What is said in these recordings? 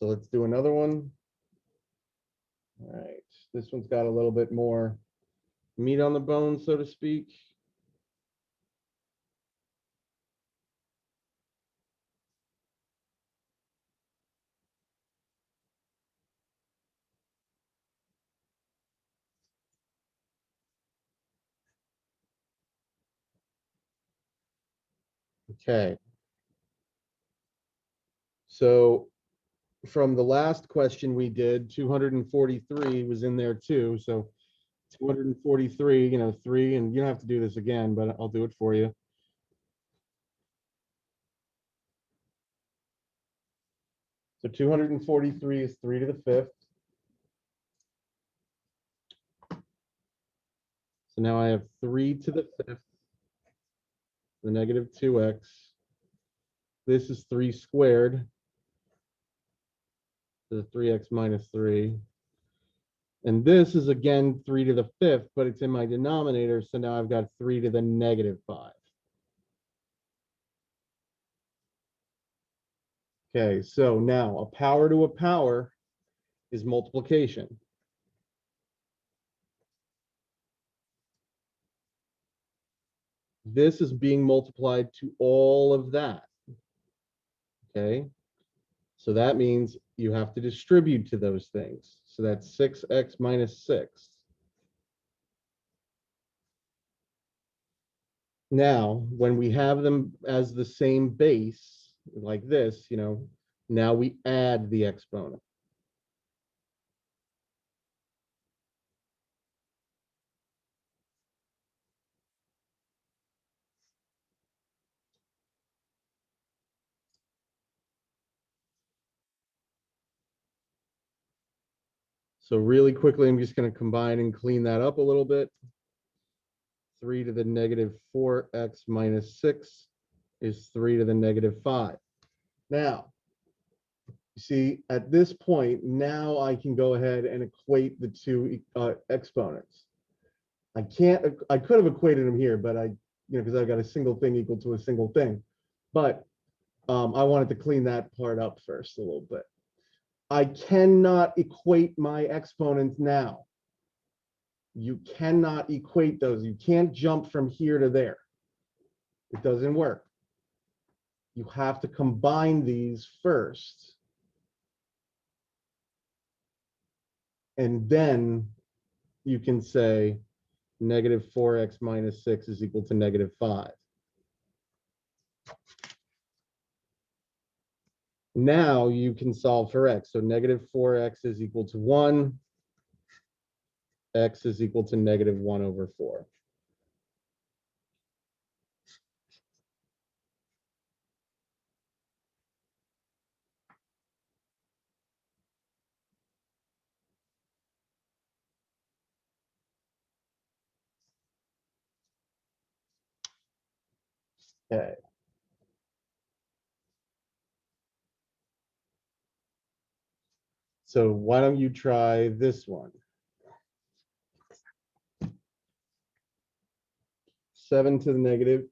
So let's do another one. All right, this one's got a little bit more meat on the bone, so to speak. Okay. So from the last question we did, 243 was in there too. So 243, 3, and you don't have to do this again, but I'll do it for you. So 243 is 3 to the 5th. So now I have 3 to the 5th, the negative 2x. This is 3 squared, so the 3x minus 3. And this is again 3 to the 5th, but it's in my denominator, so now I've got 3 to the negative 5. Okay, so now a power to a power is multiplication. This is being multiplied to all of that. Okay, so that means you have to distribute to those things. So that's 6x minus 6. Now, when we have them as the same base, like this, now we add the exponent. So really quickly, I'm just going to combine and clean that up a little bit. 3 to the negative 4x minus 6 is 3 to the negative 5. Now, you see, at this point, now I can go ahead and equate the two exponents. I could have equated them here, but because I've got a single thing equal to a single thing. But I wanted to clean that part up first a little bit. I cannot equate my exponents now. You cannot equate those. You can't jump from here to there. It doesn't work. You have to combine these first. And then you can say negative 4x minus 6 is equal to negative 5. Now you can solve for x. So negative 4x is equal to 1. X is equal to negative 1 over 4. Okay. So why don't you try this one? 7 to the negative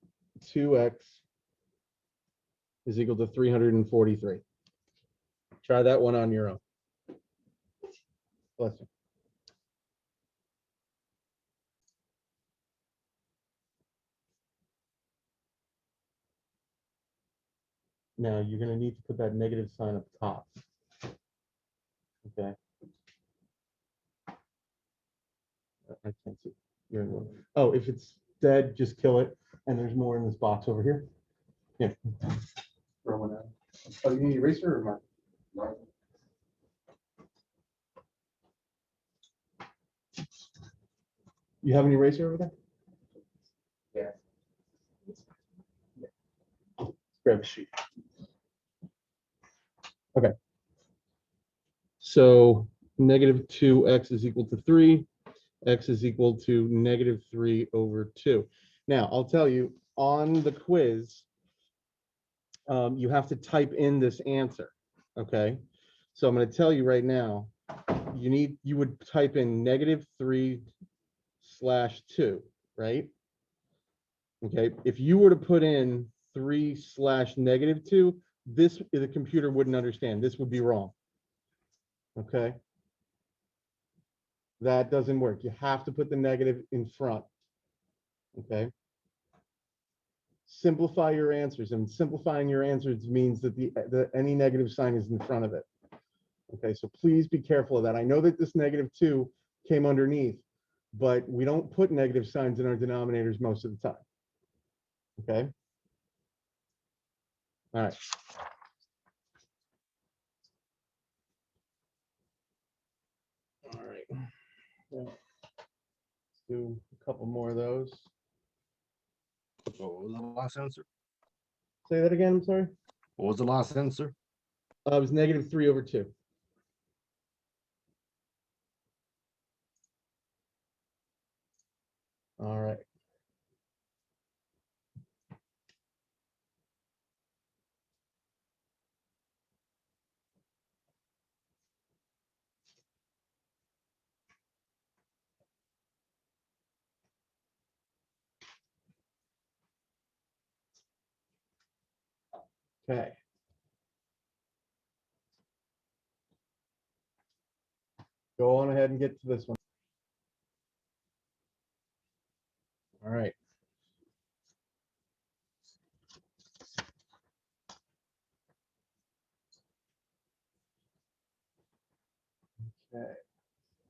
2x is equal to 343. Try that one on your own. Bless you. Now you're going to need to put that negative sign up top. Okay. I can't see. You're in one. Oh, if it's dead, just kill it. And there's more in this box over here. Yeah. Throw one out. Oh, you need an eraser or mark? Mark. You have an eraser over there? Yeah. Let's grab a sheet. Okay. So negative 2x is equal to 3. X is equal to negative 3 over 2. Now, I'll tell you, on the quiz, you have to type in this answer, okay? So I'm going to tell you right now, you would type in negative 3/2, right? Okay, if you were to put in 3/-2, the computer wouldn't understand. This would be wrong. Okay. That doesn't work. You have to put the negative in front. Okay. Simplify your answers, and simplifying your answers means that any negative sign is in front of it. Okay, so please be careful of that. I know that this -2 came underneath, but we don't put negative signs in our denominators most of the time. Okay. All right. All right. Well, let's do a couple more of those. What was the last answer? Say that again, I'm sorry. What was the last answer? It was -3/2. All right. Okay. Go on ahead and get to this one. All right. Okay.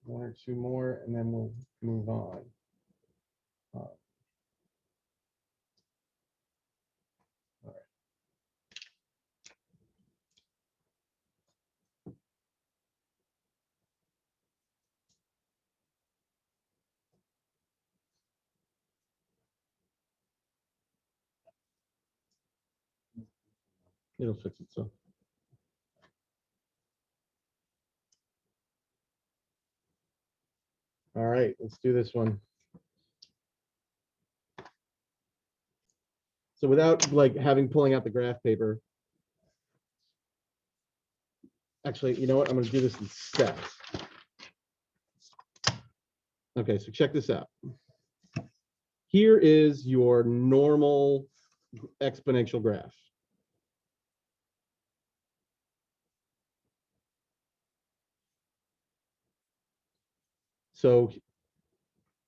One or two more, and then we'll move on. All right. It'll fix itself. All right, let's do this one. So without like pulling out the graph paper, actually, you know what? I'm going to do this in steps. Okay, so check this out. Here is your normal exponential graph. So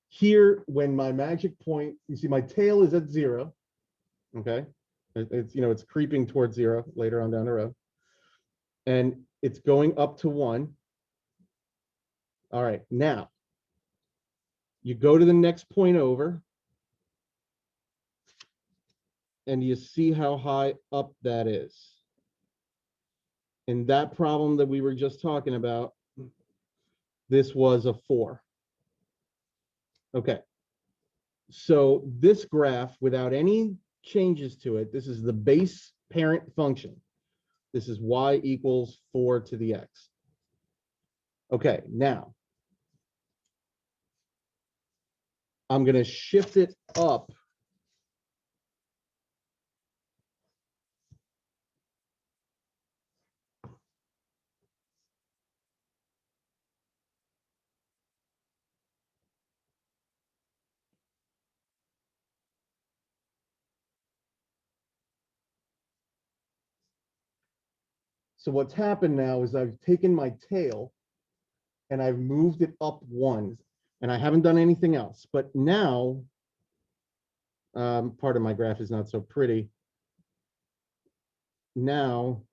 here, when my magic point, you see my tail is at 0. Okay, it's creeping towards 0 later on down the road, and it's going up to 1. All right, now you go to the next point over, and you see how high up that is. In that problem that we were just talking about, this was a 4. Okay. So this graph, without any changes to it, this is the base parent function. This is y equals 4 to the x. Okay, now I'm going to shift it up . So what's happened now is I've taken my tail and I've moved it up 1, and I haven't done anything else. But now, part of my graph is not so pretty. Now,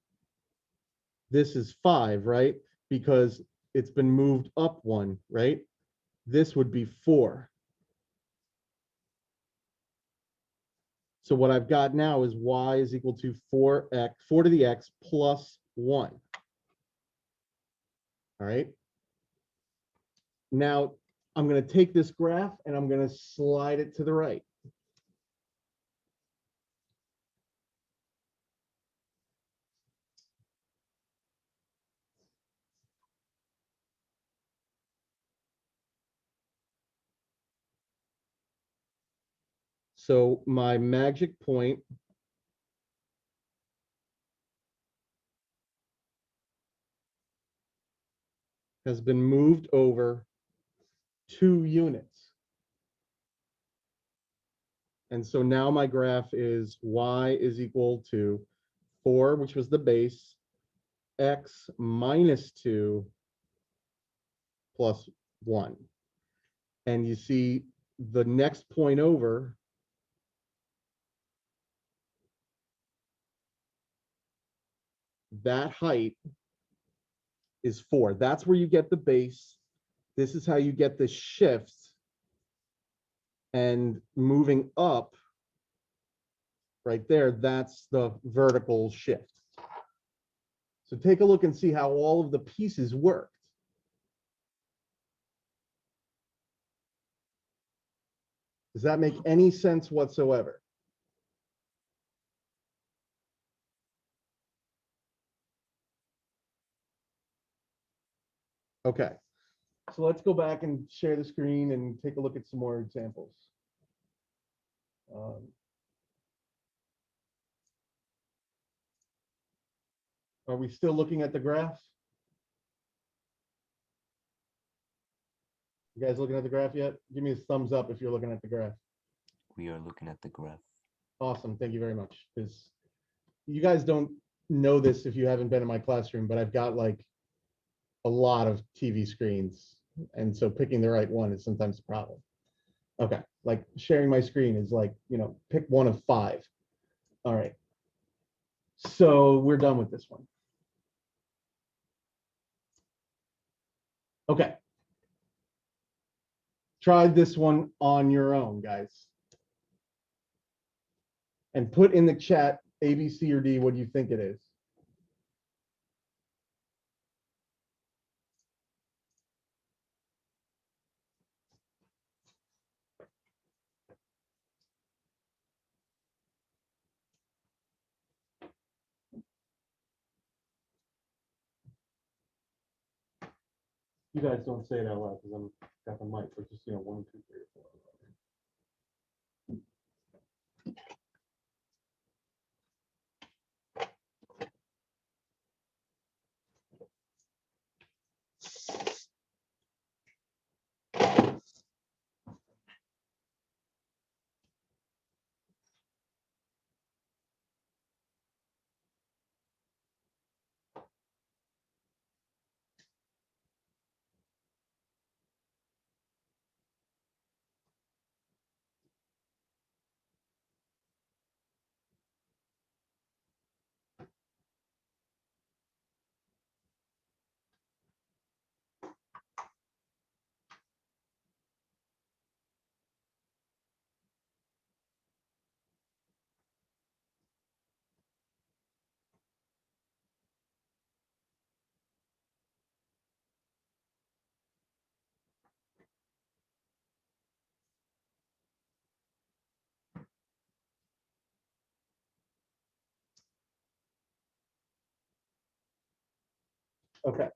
this is 5, right? Because it's been moved up 1, right? This would be 4. So what I've got now is y is equal to 4 to the x plus 1. All right. Now I'm going to take this graph and I'm going to slide it to the right. So my magic point has been moved over 2 units. And so now my graph is y is equal to 4, which was the base, x minus 2, plus 1. And you see the next point over, that height is 4. That's where you get the base. This is how you get the shift. And moving up right there, that's the vertical shift. So take a look and see how all of the pieces worked. Does that make any sense whatsoever? Okay, so let's go back and share the screen and take a look at some more examples. Are we still looking at the graph? You guys looking at the graph yet? Give me a thumbs up if you're looking at the graph. We are looking at the graph. Awesome, thank you very much. Because you guys don't know this if you haven't been in my classroom, but I've got like a lot of TV screens. And so picking the right one is sometimes a problem. Okay, like sharing my screen is like, pick one of 5. All right. So we're done with this one. Okay. Try this one on your own, guys. And put in the chat A, B, C, or D, what do you think it is? You guys don't say it out loud because I'm got the mic, but just 1, 2, 3, 4. Okay.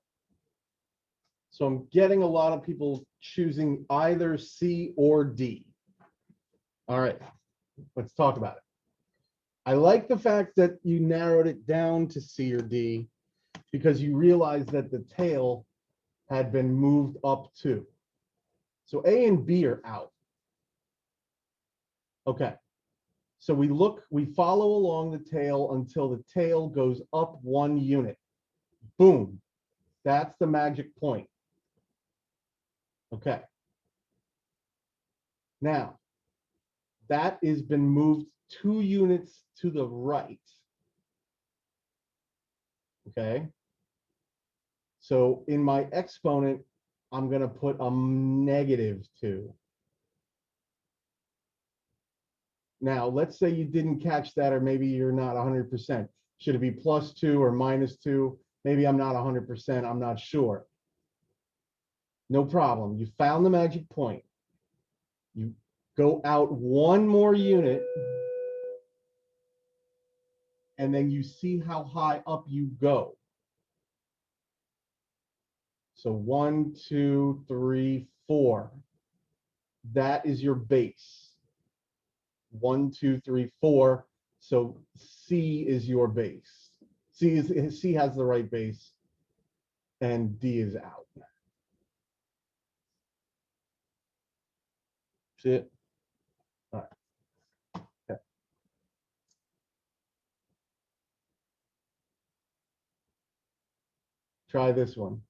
So I'm getting a lot of people choosing either C or D. All right, let's talk about it. I like the fact that you narrowed it down to C or D because you realized that the tail had been moved up too. So A and B are out. Okay. So we follow along the tail until the tail goes up 1 unit. Boom. That's the magic point. Okay. Now, that has been moved 2 units to the right. Okay. So in my exponent, I'm going to put a -2. Now, let's say you didn't catch that, or maybe you're not 100%. Should it be +2 or -2? Maybe I'm not 100%. I'm not sure. No problem. You found the magic point. You go out 1 more unit, and then you see how high up you go. So 1, 2, 3, 4. That is your base. 1, 2, 3, 4. So C is your base. C has the right base, and D is out. See it? All right. Okay. Try this one.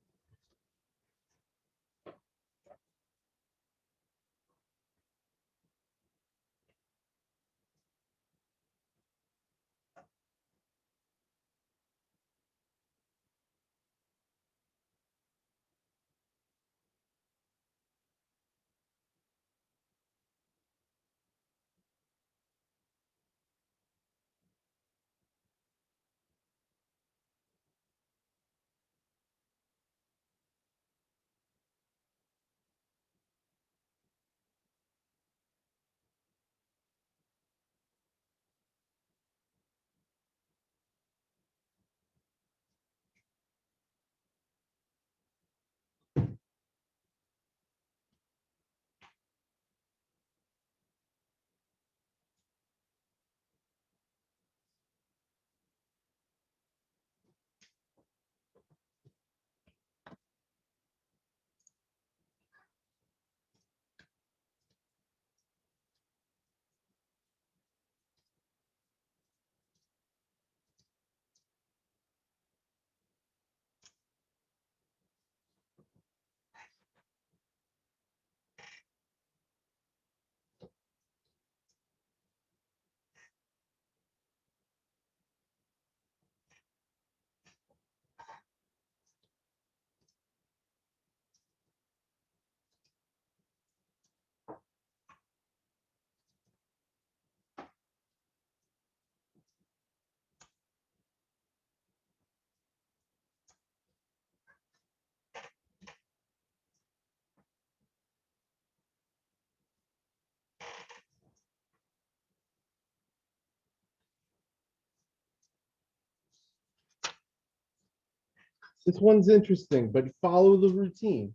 This one's interesting, but follow the routine,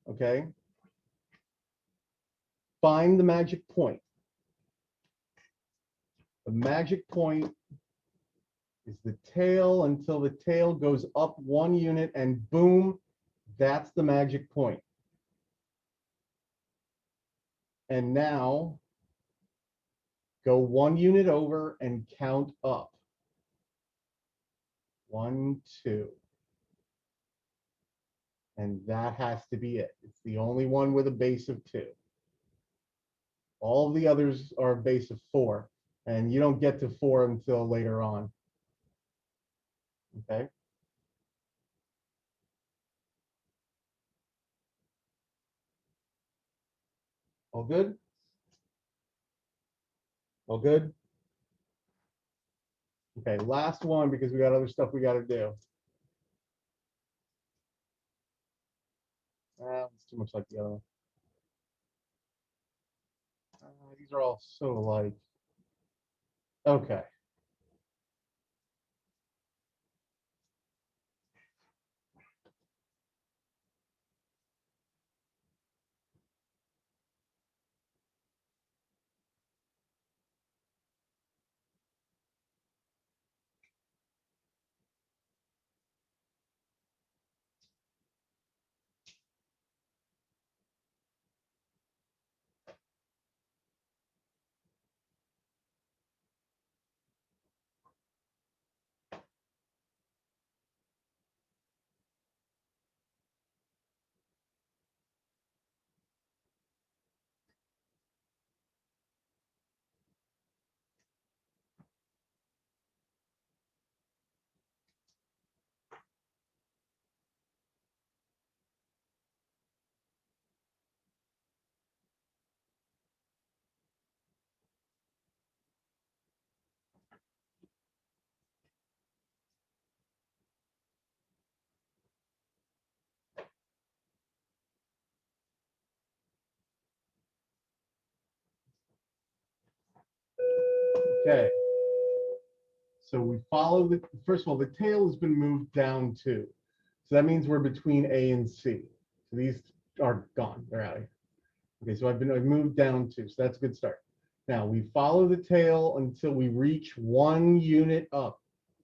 okay? Find the magic point. The magic point is the tail until the tail goes up 1 unit and boom, that's the magic point. And now go 1 unit over and count up. 1, 2. And that has to be it. It's the only one with a base of 2. All the others are a base of 4. And you don't get to 4 until later on. Okay. All good? All good? Okay, last one because we got other stuff we got to do. It's too much like the other one. These are all so alike. Okay. Okay. So we follow the, first of all, the tail has been moved down 2. So that means we're between A and C. So these are gone. They're out of here. Okay, so I've moved down 2. So that's a good start. Now we follow the tail until we reach 1 unit up.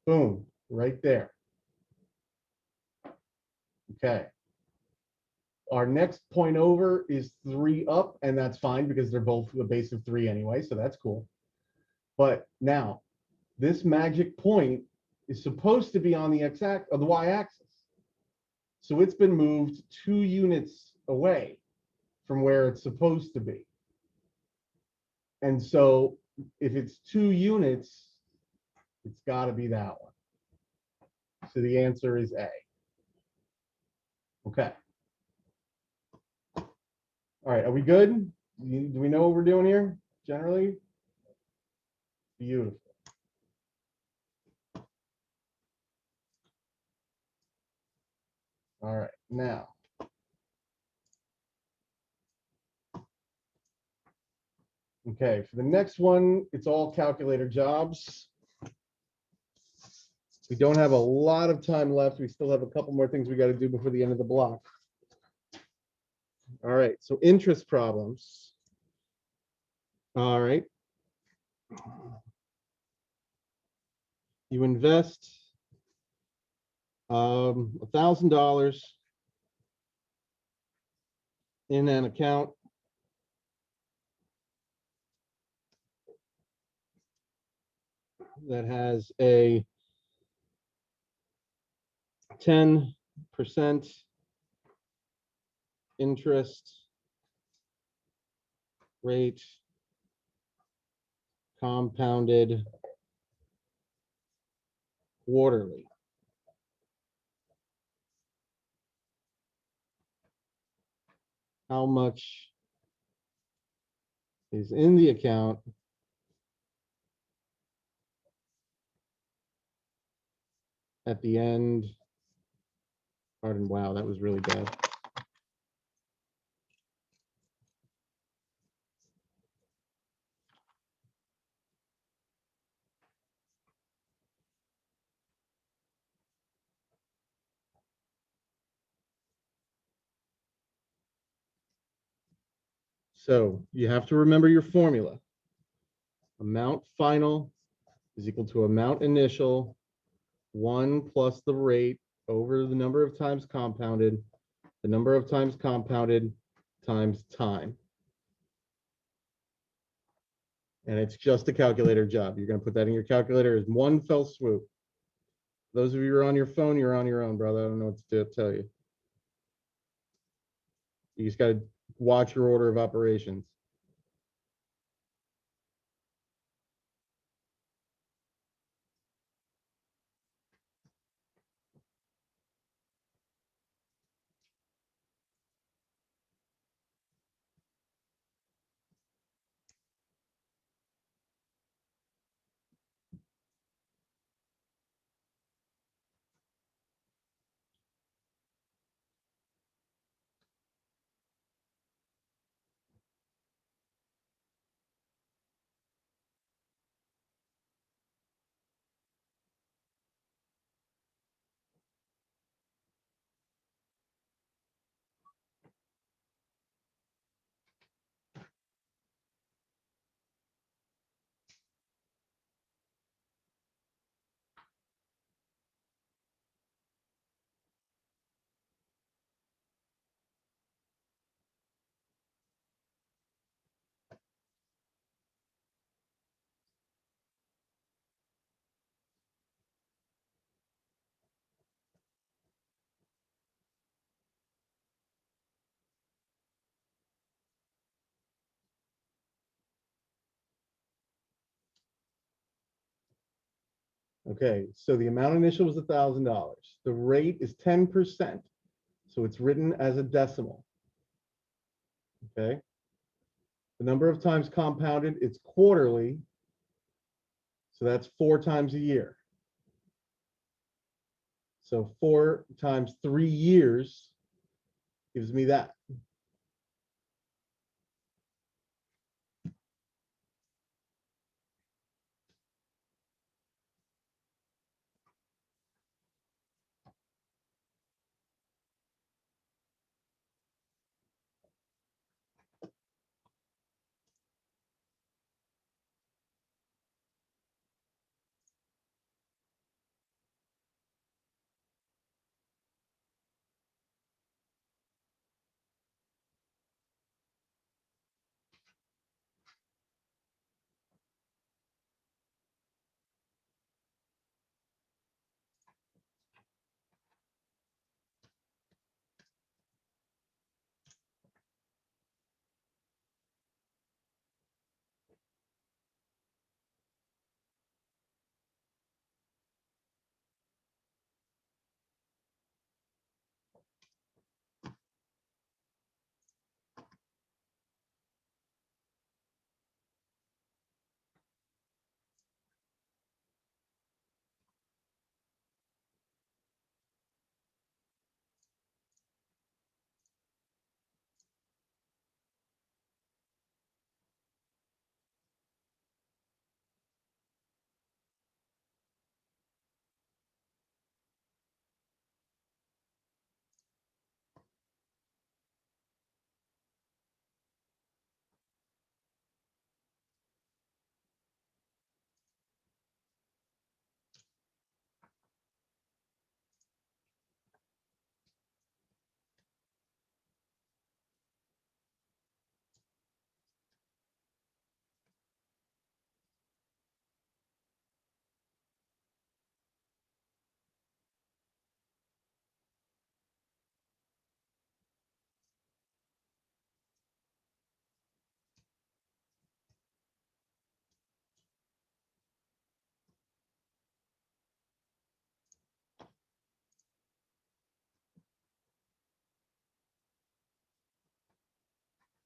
Boom, right there. Okay. Our next point over is 3 up, and that's fine because they're both the base of 3 anyway, so that's cool. But now, this magic point is supposed to be on the x-axis or the y-axis. So it's been moved 2 units away from where it's supposed to be. And so if it's 2 units, it's got to be that one. So the answer is A. Okay. All right, are we good? Do we know what we're doing here generally? Beautiful. All right, now. Okay, for the next one, it's all calculator jobs. We don't have a lot of time left. We still have a couple more things we got to do before the end of the block. All right, so interest problems. All right. You invest $1,000 in an account that has a 10% interest rate compounded quarterly. How much is in the account at the end? Pardon, wow, that was really bad. So you have to remember your formula. Amount final is equal to amount initial, 1 plus the rate over the number of times compounded, the number of times compounded times time. And it's just a calculator job. You're going to put that in your calculator as one fell swoop. Those of you who are on your phone, you're on your own, brother. I don't know what to tell you. You just got to watch your order of operations. Okay, so the amount initial was $1,000. The rate is 10%. So it's written as a decimal. Okay. The number of times compounded, it's quarterly. So that's 4 times a year. So 4 times 3 years gives me that.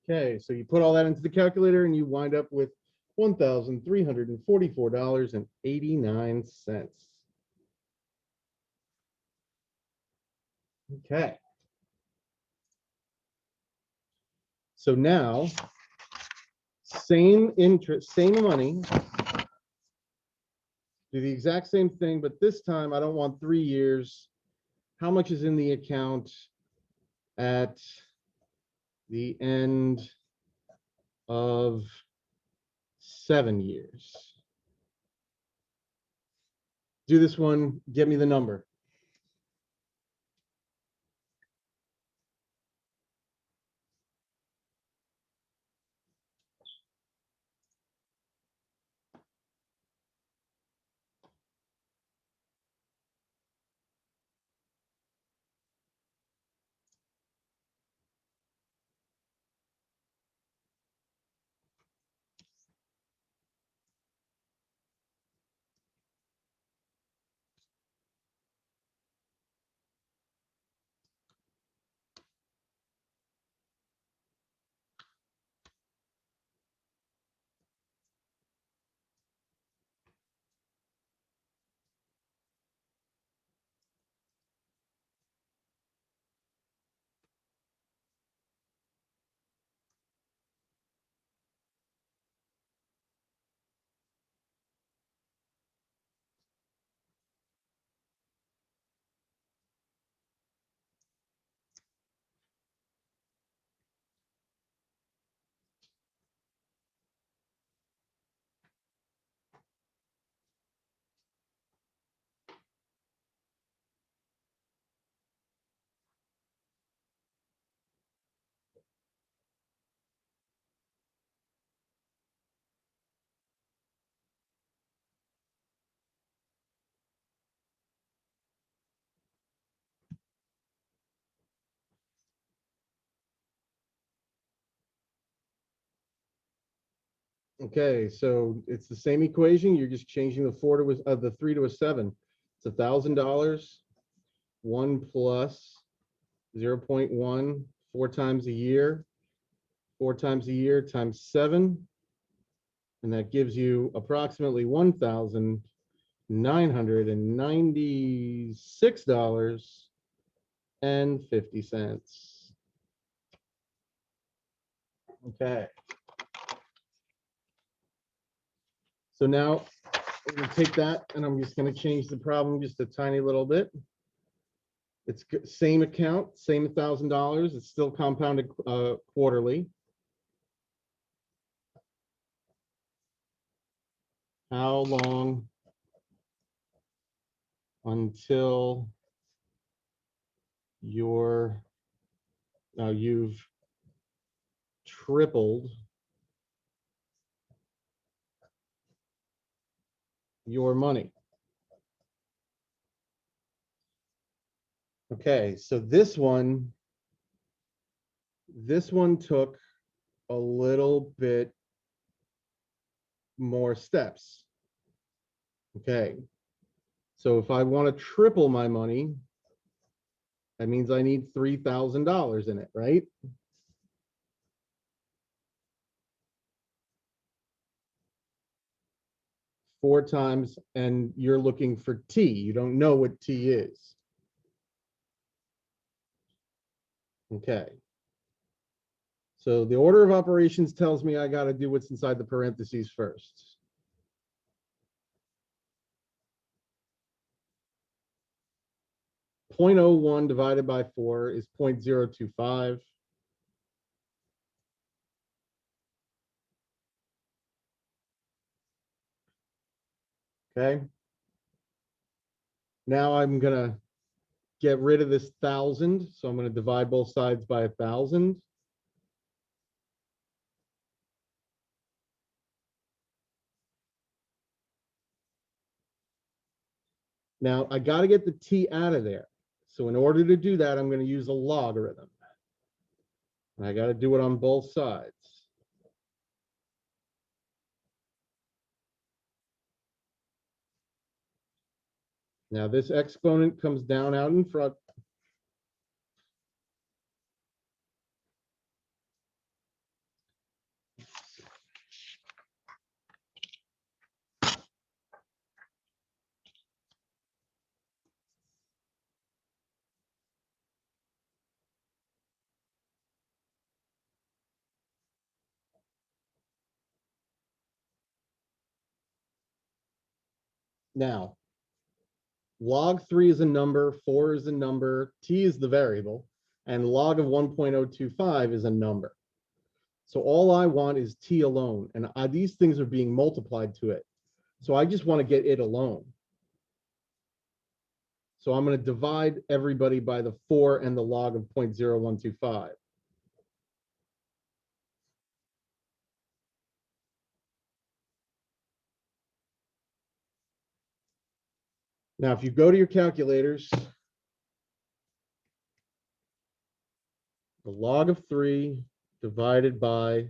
Okay, so you put all that into the calculator and you wind up with $1,344.89. Okay. So now, same interest, same money, do the exact same thing, but this time I don't want 3 years. How much is in the account at the end of 7 years. Do this one, get me the number. Okay, so it's the same equation. You're just changing the 4 to the 3 to a 7. It's $1,000. 1 plus 0.1, 4 times a year. 4 times a year times 7. And that gives you approximately $1,996.50. Okay. So now I'm going to take that and I'm just going to change the problem just a tiny little bit. It's same account, same $1,000. It's still compounded quarterly. How long until you've tripled your money? Okay, so this one took a little bit more steps. Okay, so if I want to triple my money, that means I need $3,000 in it, right? Four times, and you're looking for T. You don't know what T is. Okay. So the order of operations tells me I got to do what's inside the parentheses first. .01 divided by 4 is 0.025. Okay. Now I'm going to get rid of this 1,000. So I'm going to divide both sides by 1,000. Now I got to get the T out of there. So in order to do that, I'm going to use a logarithm. And I got to do it on both sides. Now this exponent comes down out in front. Now, log 3 is a number, 4 is a number, T is the variable, and log of 1.025 is a number. So all I want is t alone, and these things are being multiplied to it. So I just want to get it alone. So I'm going to divide everybody by the 4 and the log of 0.0125. Now, if you go to your calculators, the log of 3 divided by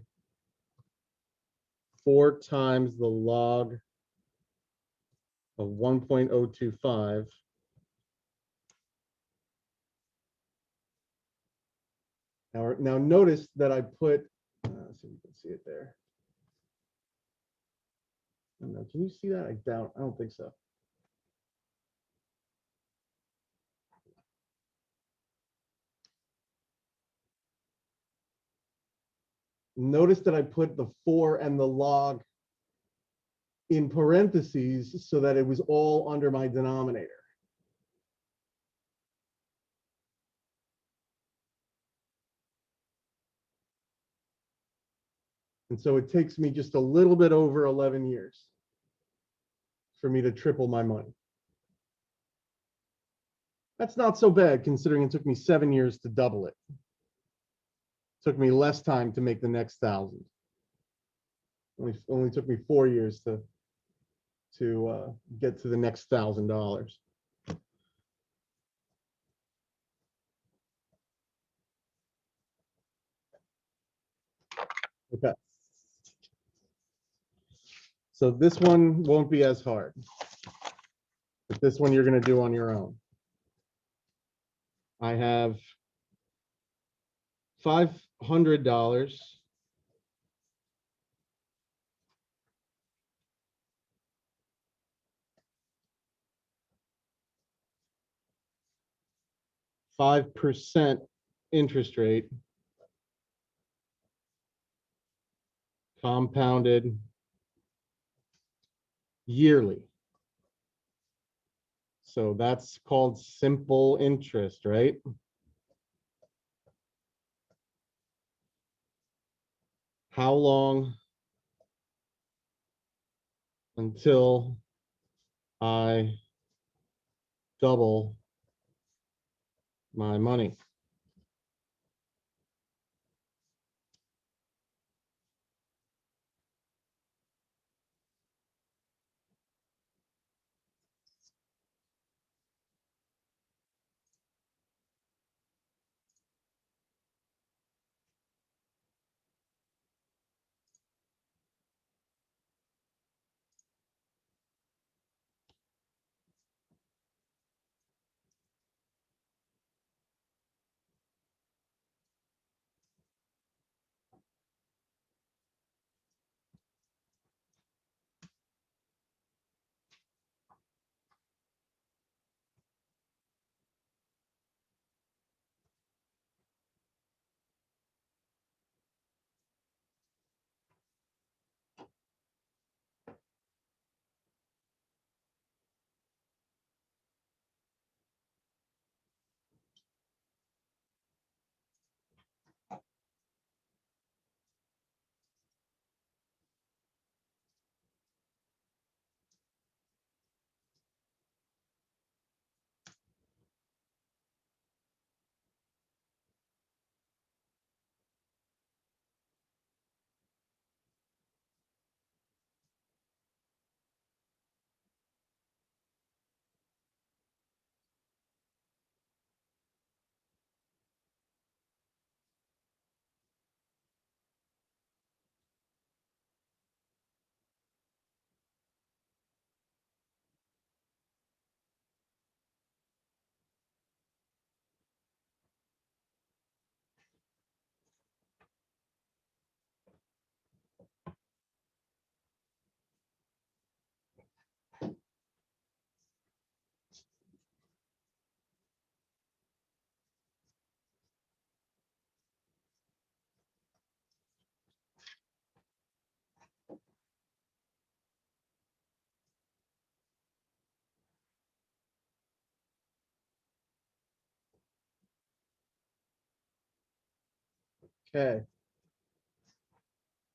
4 times the log of 1.025. Now notice that I put, let's see if you can see it there. Can you see that? I don't think so. Notice that I put the 4 and the log in parentheses so that it was all under my denominator. And so it takes me just a little bit over 11 years for me to triple my money. That's not so bad considering it took me 7 years to double it. Took me less time to make the next 1,000. Only took me 4 years to get to the next $1,000. Okay. So this one won't be as hard. But this one you're going to do on your own. I have $500 5% interest rate, compounded yearly. So that's called simple interest, right? How long until I double my money? Okay.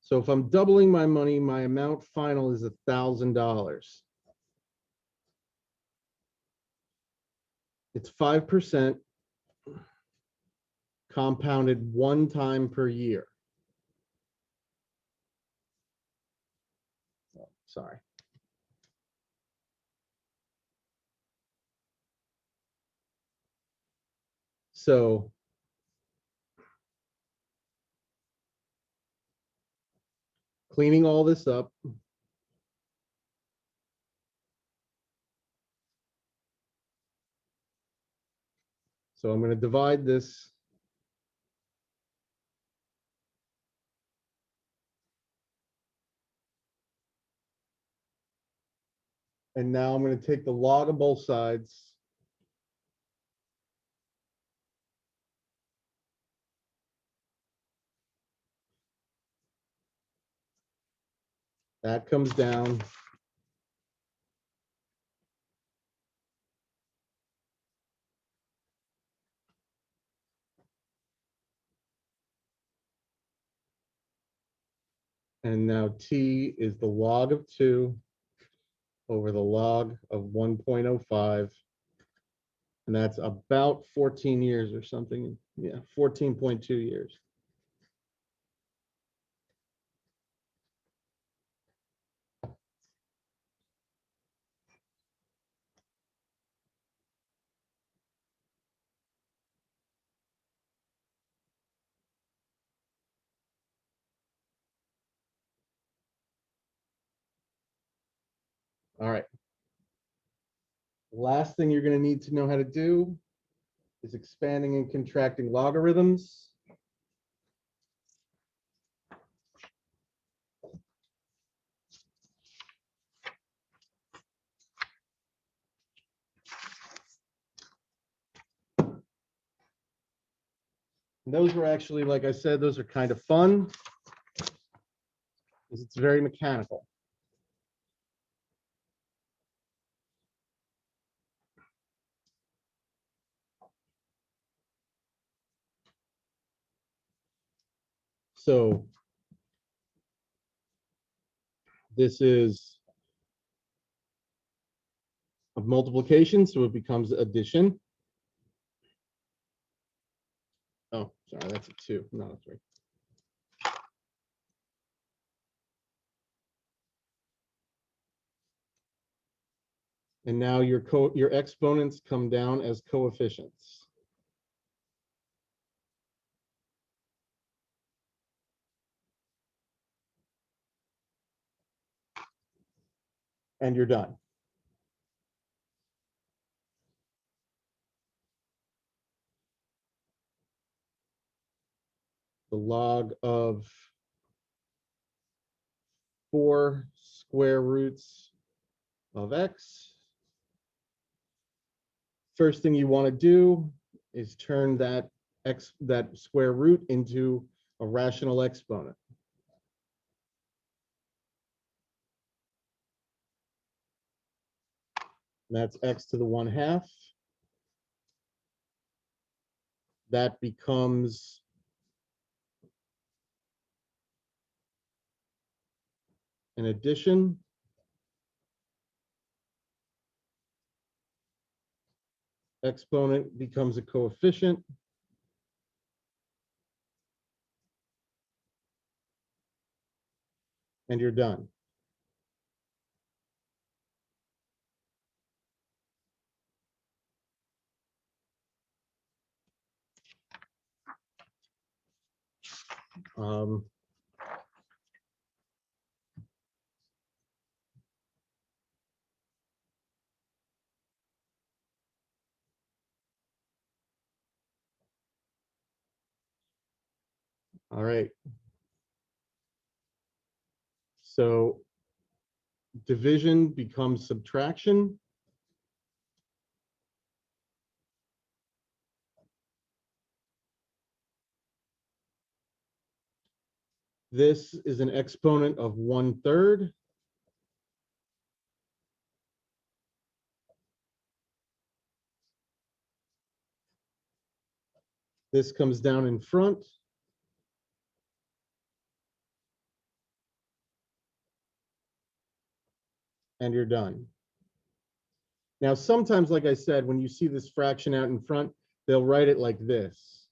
So if I'm doubling my money, my amount final is $1,000. It's 5% compounded one time per year. Oh, sorry. So cleaning all this up. So I'm going to divide this. And now I'm going to take the log of both sides. That comes down. And now T is the log of 2 over the log of 1.05. And that's about 14 years or something. Yeah, 14.2 years. All right. Last thing you're going to need to know how to do is expanding and contracting logarithms. And those were actually, like I said, those are kind of fun because it's very mechanical. So this is a multiplication, so it becomes addition. Oh, sorry, that's a 2, not a 3. And now your exponents come down as coefficients. And you're done. The log of 4 square roots of x. First thing you want to do is turn that square root into a rational exponent. And that's x to the 1/2. That becomes an addition. Exponent becomes a coefficient. And you're done. All right. So division becomes subtraction. This is an exponent of 1/3. This comes down in front. and you're done. Now, sometimes, like I said, when you see this fraction out in front, they'll write it like this.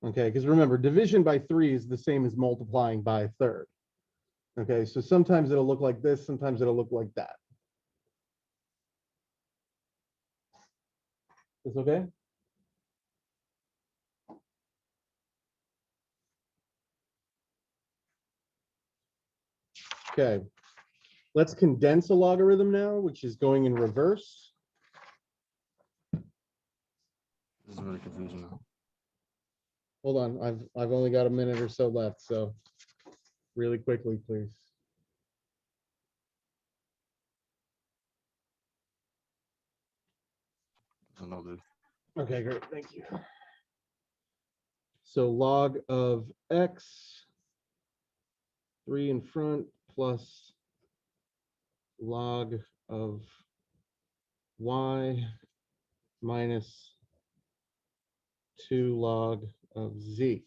Okay, because remember, division by 3 is the same as multiplying by a third. Okay, so sometimes it'll look like this, sometimes it'll look like that. Is okay? Okay, let's condense a logarithm now, which is going in reverse. This is really confusing now. Hold on, I've only got a minute or so left, so really quickly, please. Another. Okay, great, thank you. So log of x, 3 in front, plus log of y minus 2 log of z.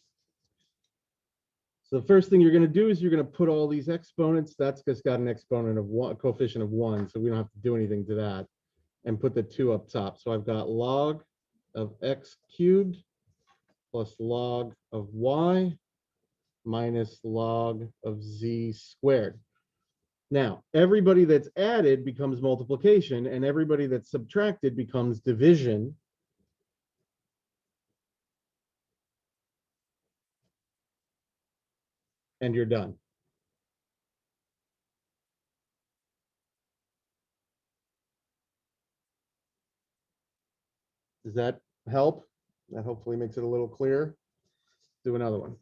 So the first thing you're going to do is you're going to put all these exponents. That's just got an exponent of 1, a coefficient of 1, so we don't have to do anything to that, and put the 2 up top. So I've got log of x cubed plus log of y minus log of z squared. Now, everybody that's added becomes multiplication, and everybody that's subtracted becomes division. And you're done. Does that help? That hopefully makes it a little clearer. Do another one.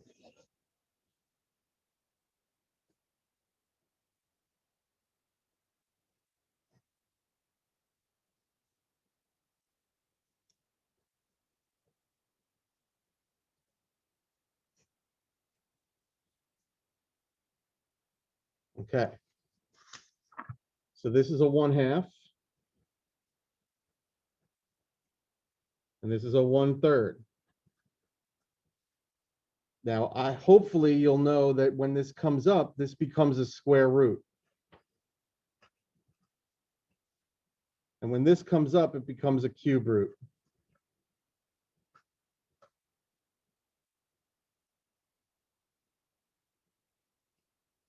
Okay. So this is a 1/2. And this is a 1/3. Now, hopefully you'll know that when this comes up, this becomes a square root. And when this comes up, it becomes a cube root.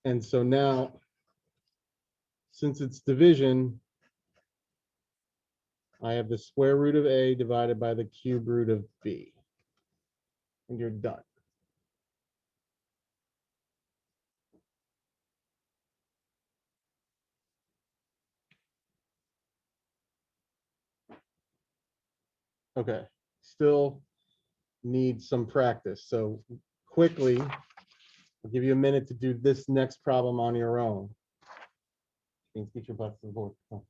And so now, since it's division, I have the square root of a divided by the cube root of b. And you're done. Okay, still need some practice. So quickly, I'll give you a minute to do this next problem on your own. Get your butts to the board. Oh.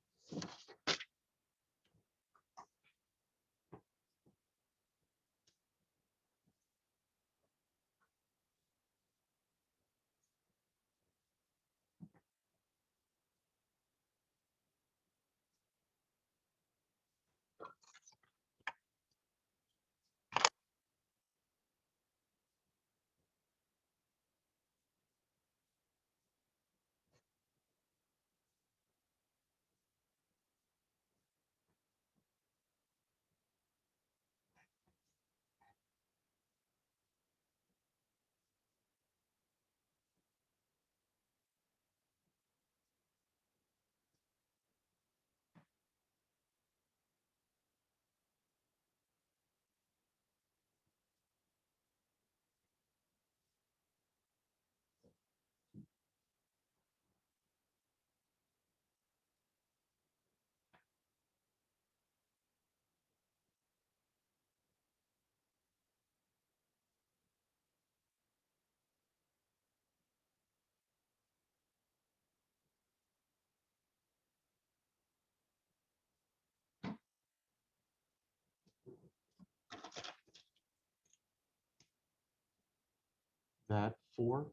That 4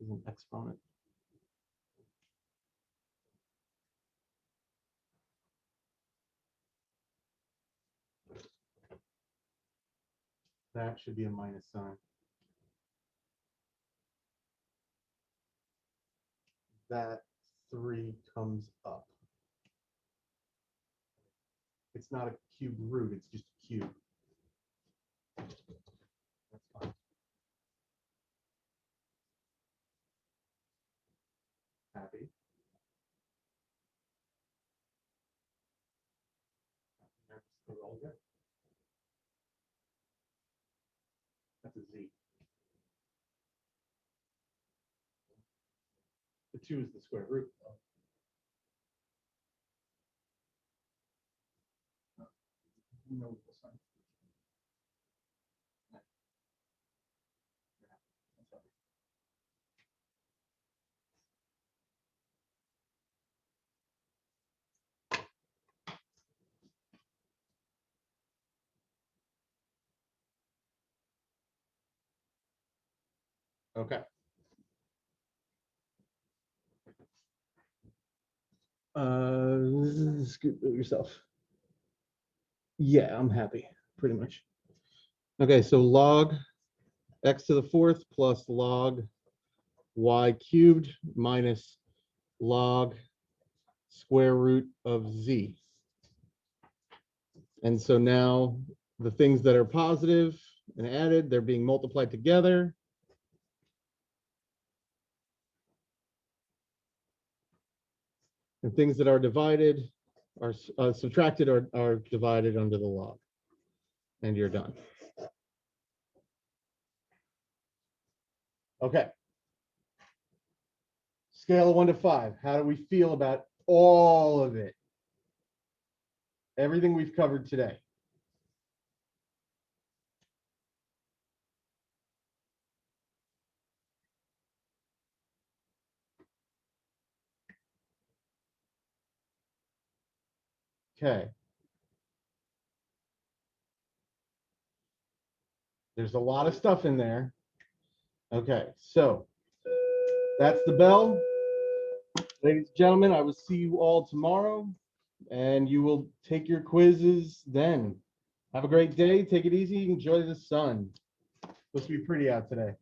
is an exponent. That should be a minus sign. that 3 comes up. It's not a cubed root, it's just a cube. That's fine. Happy. They're all good. That's a Z. The 2 is the square root. No equal sign. Okay. Scoot yourself. Yeah, I'm happy, pretty much. Okay, so log x to the 4th plus log y cubed minus log square root of z. And so now the things that are positive and added, they're being multiplied together. And things that are divided are subtracted or are divided under the log. And you're done. Okay. Scale of 1 to 5. How do we feel about all of it? Everything we've covered today. Okay. There's a lot of stuff in there. Okay, so that's the bell. Ladies and gentlemen, I will see you all tomorrow, and you will take your quizzes then. Have a great day. Take it easy. Enjoy the sun. Supposed to be pretty out today.